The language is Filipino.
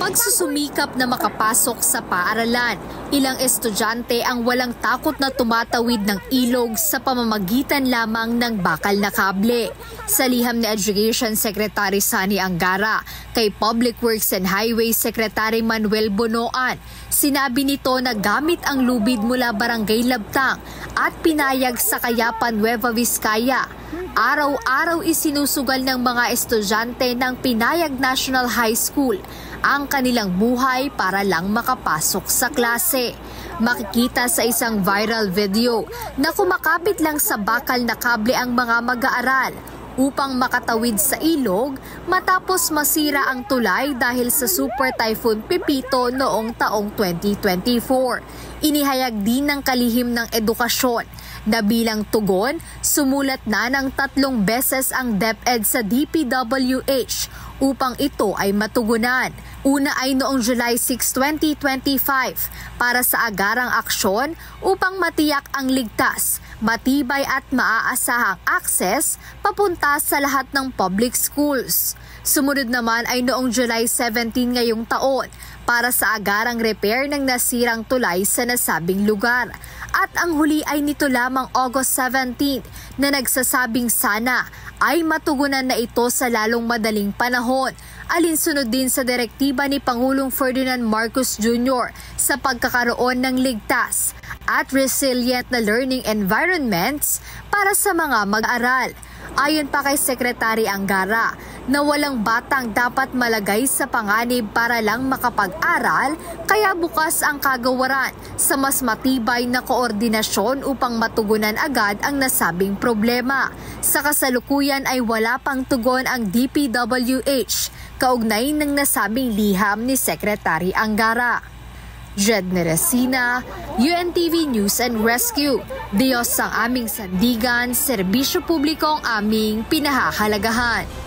Pagsusumikap na makapasok sa paaralan, ilang estudyante ang walang takot na tumatawid ng ilog sa pamamagitan lamang ng bakal na kable. Sa liham ni Education Secretary Sani Angara kay Public Works and Highways Secretary Manuel Bonoan, sinabi nito na gamit ang lubid mula Barangay Labtang at pinayag sa Kayapan Nueva Vizcaya. Araw-araw isinusugal ng mga estudyante ng Pinayag National High School ang kanilang buhay para lang makapasok sa klase. Makikita sa isang viral video na kumakapit lang sa bakal na kable ang mga mag-aaral upang makatawid sa ilog matapos masira ang tulay dahil sa Super Typhoon Pepito noong taong 2024. Inihayag din ng kalihim ng edukasyon na bilang tugon, sumulat na ng 3 beses ang DepEd sa DPWH upang ito ay matugunan. Una ay noong July 6, 2025 para sa agarang aksyon upang matiyak ang ligtas, matibay at maaasahang akses papunta sa lahat ng public schools. Sumunod naman ay noong July 17 ngayong taon para sa agarang repair ng nasirang tulay sa nasabing lugar. At ang huli ay nito lamang August 17 na nagsasabing sana ay matugunan na ito sa lalong madaling panahon. Alinsunod din sa direktiba ni Pangulong Ferdinand Marcos Jr. sa pagkakaroon ng ligtas at resilient na learning environments para sa mga mag-aaral. Ayon pa kay Secretary Angara na walang batang dapat malagay sa panganib para lang makapag-aral, kaya bukas ang kagawaran sa mas matibay na koordinasyon upang matugunan agad ang nasabing problema. Sa kasalukuyan ay wala pang tugon ang DPWH kaugnay ng nasabing liham ni Secretary Angara. Jedne Resina, UNTV News and Rescue. Diyos ang aming sandigan, serbisyo publiko ang aming pinahahalagahan.